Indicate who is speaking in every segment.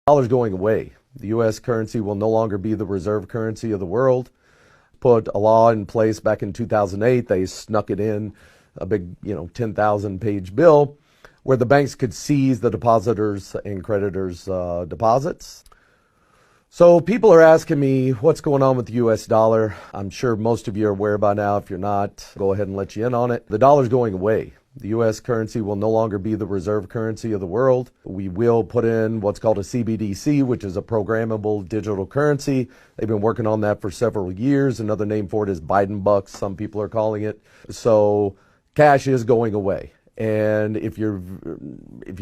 Speaker 1: Dollar's going away. The U.S. currency will no longer be the reserve currency of the world. Put a law in place back in 2008. They snuck it in a big, 10,000 page bill where the banks could seize the depositors' and creditors' deposits. So people are asking me what's going on with the U.S. dollar. I'm sure most of you are aware by now. If you're not, go ahead and let you in on it. The dollar's going away. The U.S. currency will no longer be the reserve currency of the world. We will put in what's called a CBDC, which is a programmable digital currency. They've been working on that for several years. Another name for it is Biden bucks, some people are calling it. So cash is going away. And if you've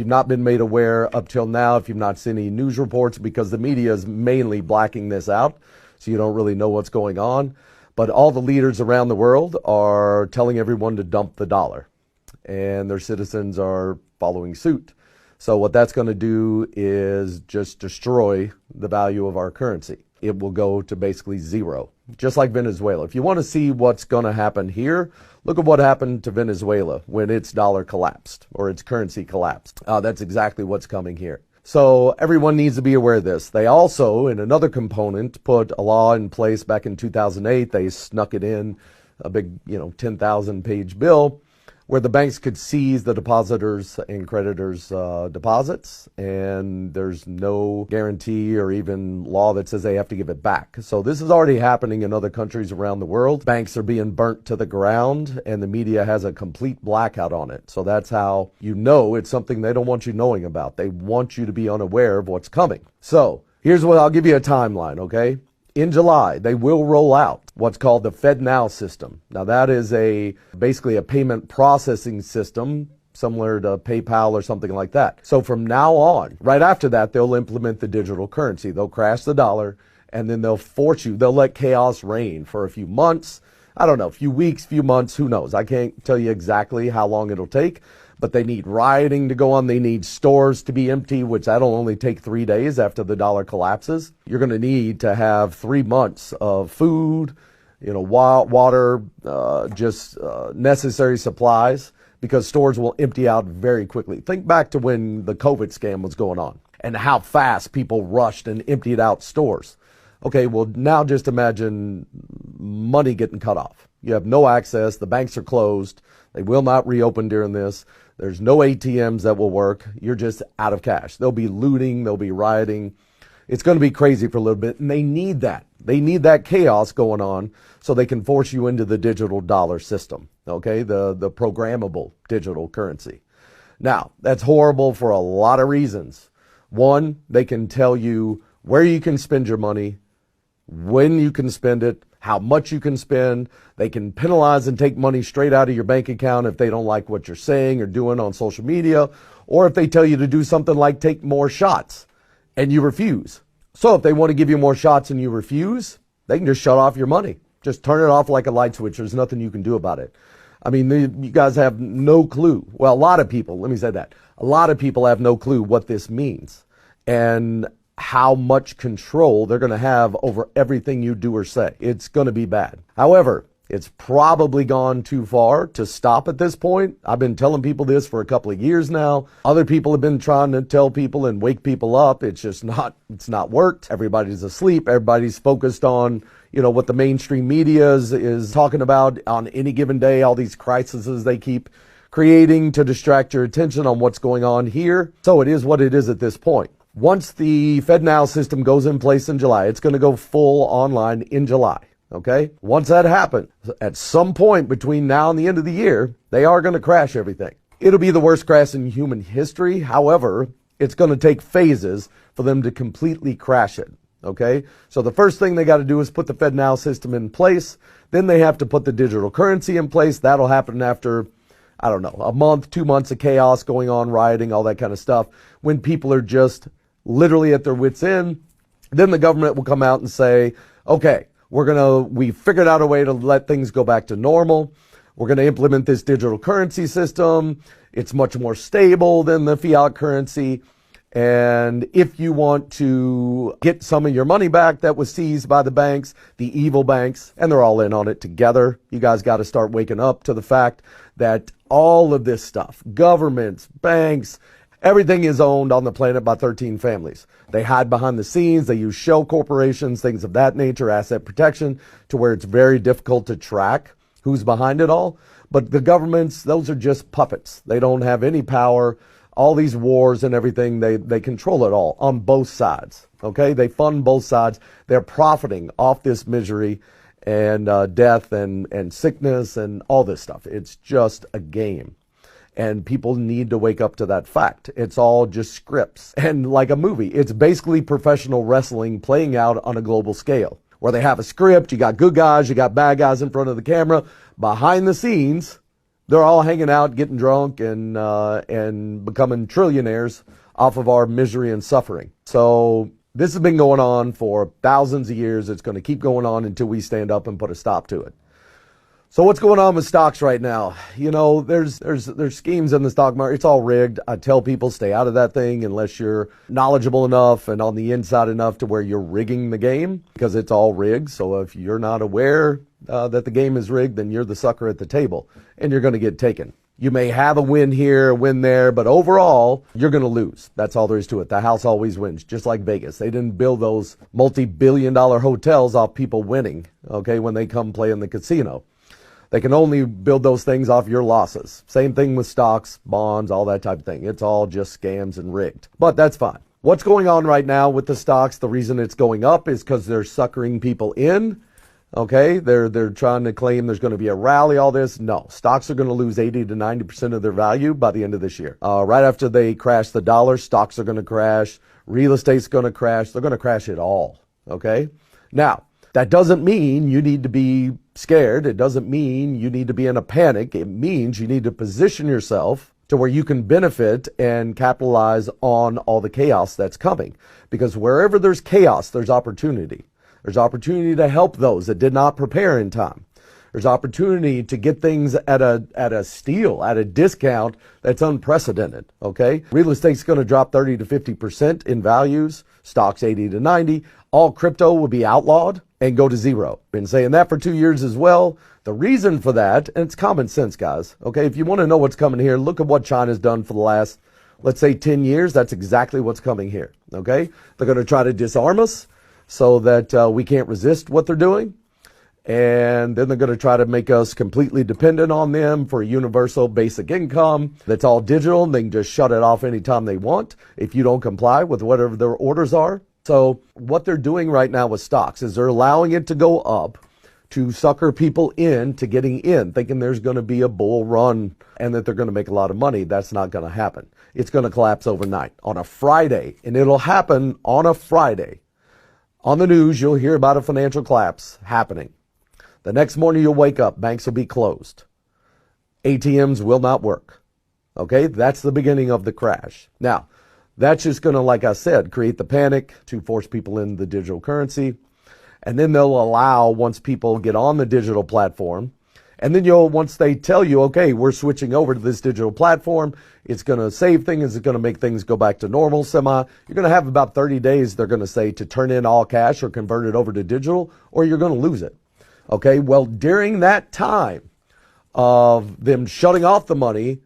Speaker 1: not been made aware up till now, if you've not seen any news reports, because the media is mainly blacking this out, so you don't really know what's going on. But all the leaders around the world are telling everyone to dump the dollar, and their citizens are following suit. So what that's going to do is just destroy the value of our currency. It will go to basically zero, just like Venezuela. If you want to see what's going to happen here, look at what happened to Venezuela when its dollar collapsed or its currency collapsed. That's exactly what's coming here. So everyone needs to be aware of this. They also, in another component, put a law in place back in 2008. They snuck it in a big, 10,000 page bill where the banks could seize the depositors' and creditors' deposits, and there's no guarantee or even law that says they have to give it back. So this is already happening in other countries around the world. Banks are being burnt to the ground, and the media has a complete blackout on it. So that's how you know it's something they don't want you knowing about. They want you to be unaware of what's coming. So here's what I'll give you a timeline, okay? In July, they will roll out what's called the FedNow system. Now that is basically a payment processing system similar to PayPal or something like that. So from now on, right after that, they'll implement the digital currency. They'll crash the dollar, and then they'll let chaos reign for a few months. I don't know, a few weeks, few months, who knows? I can't tell you exactly how long it'll take, but they need rioting to go on. They need stores to be empty, which that'll only take 3 days after the dollar collapses. You're going to need to have 3 months of food, water, necessary supplies, because stores will empty out very quickly. Think back to when the COVID scam was going on and how fast people rushed and emptied out stores. Okay, well, now just imagine money getting cut off. You have no access. The banks are closed. They will not reopen during this. There's no ATMs that will work. You're just out of cash. There'll be looting. There'll be rioting. It's going to be crazy for a little bit, and they need that. They need that chaos going on so they can force you into the digital dollar system, okay, the programmable digital currency. Now, that's horrible for a lot of reasons. One, they can tell you where you can spend your money, when you can spend it, how much you can spend. They can penalize and take money straight out of your bank account if they don't like what you're saying or doing on social media, or if they tell you to do something like take more shots and you refuse. So if they want to give you more shots and you refuse, they can just shut off your money. Just turn it off like a light switch. There's nothing you can do about it. I mean, you guys have no clue. Well, a lot of people, let me say that. A lot of people have no clue what this means and how much control they're going to have over everything you do or say. It's going to be bad. However, it's probably gone too far to stop at this point. I've been telling people this for a couple of years now. Other people have been trying to tell people and wake people up. It's not worked. Everybody's asleep. Everybody's focused on, what the mainstream media is talking about on any given day, all these crises they keep creating to distract your attention on what's going on here. So it is what it is at this point. Once the FedNow system goes in place in July, it's going to go full online in July, okay? Once that happens, at some point between now and the end of the year, they are going to crash everything. It'll be the worst crash in human history. However, it's going to take phases for them to completely crash it, okay? So the first thing they got to do is put the FedNow system in place. Then they have to put the digital currency in place. That'll happen after, I don't know, a month, 2 months of chaos going on, rioting, all that kind of stuff, when people are just literally at their wits' end. Then the government will come out and say, okay, we figured out a way to let things go back to normal. We're going to implement this digital currency system. It's much more stable than the fiat currency. And if you want to get some of your money back that was seized by the banks, the evil banks, and they're all in on it together, you guys got to start waking up to the fact that all of this stuff, governments, banks, Everything is owned on the planet by 13 families. They hide behind the scenes. They use shell corporations, things of that nature, asset protection, to where it's very difficult to track who's behind it all. But the governments, those are just puppets. They don't have any power. All these wars and everything, they control it all on both sides. Okay, they fund both sides. They're profiting off this misery and death and sickness and all this stuff. It's just a game. And people need to wake up to that fact. It's all just scripts. And like a movie, it's basically professional wrestling playing out on a global scale, where they have a script, you got good guys, you got bad guys in front of the camera. Behind the scenes, they're all hanging out, getting drunk, and becoming trillionaires off of our misery and suffering. So this has been going on for thousands of years. It's going to keep going on until we stand up and put a stop to it. So what's going on with stocks right now? You know, there's schemes in the stock market. It's all rigged. I tell people stay out of that thing unless you're knowledgeable enough and on the inside enough to where you're rigging the game, because it's all rigged. So if you're not aware that the game is rigged, then you're the sucker at the table and you're going to get taken. You may have a win here, a win there, but overall, you're going to lose. That's all there is to it. The house always wins, just like Vegas. They didn't build those multi-billion-dollar hotels off people winning, okay, when they come play in the casino. They can only build those things off your losses. Same thing with stocks, bonds, all that type of thing. It's all just scams and rigged. But that's fine. What's going on right now with the stocks, the reason it's going up is because they're suckering people in. Okay, they're trying to claim there's going to be a rally, all this. No, stocks are going to lose 80 to 90% of their value by the end of this year. Right after they crash the dollar, stocks are going to crash. Real estate's going to crash. They're going to crash it all. Okay, now that doesn't mean you need to be scared. It doesn't mean you need to be in a panic. It means you need to position yourself to where you can benefit and capitalize on all the chaos that's coming. Because wherever there's chaos, there's opportunity. There's opportunity to help those that did not prepare in time. There's opportunity to get things at a steal, at a discount that's unprecedented, okay? Real estate's going to drop 30 to 50% in values, stocks 80 to 90. All crypto will be outlawed and go to zero. Been saying that for 2 years as well. The reason for that, and it's common sense, guys, okay? If you want to know what's coming here, look at what China's done for the last, let's say, 10 years. That's exactly what's coming here, okay? They're going to try to disarm us so that we can't resist what they're doing. And then they're going to try to make us completely dependent on them for a universal basic income that's all digital. And they can just shut it off anytime they want if you don't comply with whatever their orders are. So what they're doing right now with stocks is they're allowing it to go up to sucker people in to getting in, thinking there's going to be a bull run and that they're going to make a lot of money. That's not going to happen. It's going to collapse overnight on a Friday, and it'll happen on a Friday. On the news, you'll hear about a financial collapse happening. The next morning you'll wake up, banks will be closed. ATMs will not work. Okay, that's the beginning of the crash. Now, that's just going to, like I said, create the panic to force people in the digital currency. And then they'll allow, once people get on the digital platform, and then once they tell you, okay, we're switching over to this digital platform, it's going to save things, it's going to make things go back to normal you're going to have about 30 days, they're going to say, to turn in all cash or convert it over to digital, or you're going to lose it. Okay, well, during that time of them shutting off the money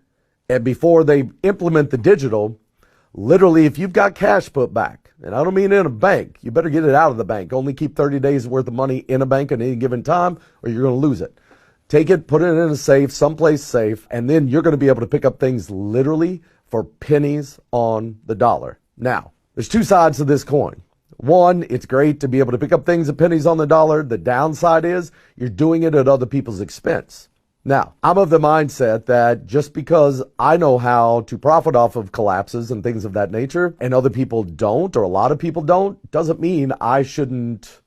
Speaker 1: and before they implement the digital, literally, if you've got cash put back, and I don't mean in a bank, you better get it out of the bank. Only keep 30 days worth of money in a bank at any given time, or you're going to lose it. Take it, put it in a safe, someplace safe, and then you're going to be able to pick up things literally for pennies on the dollar. Now, there's two sides to this coin. One, it's great to be able to pick up things at pennies on the dollar. The downside is you're doing it at other people's expense. Now, I'm of the mindset that just because I know how to profit off of collapses and things of that nature, and other people don't, or a lot of people don't, doesn't mean I shouldn't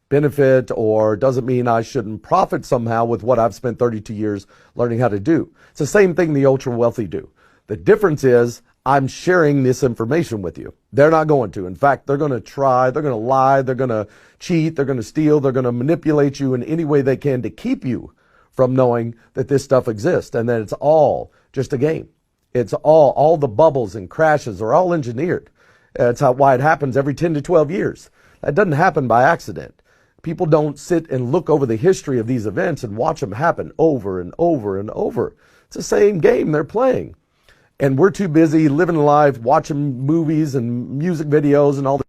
Speaker 1: benefit or doesn't mean I shouldn't profit somehow with what I've spent 32 years learning how to do. It's the same thing the ultra wealthy do. The difference is I'm sharing this information with you. They're not going to. In fact, they're going to try, they're going to lie, they're going to cheat, they're going to steal, they're going to manipulate you in any way they can to keep you from knowing that this stuff exists and that it's all just a game. It's all the bubbles and crashes are all engineered. That's why it happens every 10 to 12 years. That doesn't happen by accident. People don't sit and look over the history of these events and watch them happen over and over and over. It's the same game they're playing. And we're too busy living life, watching movies and music videos and all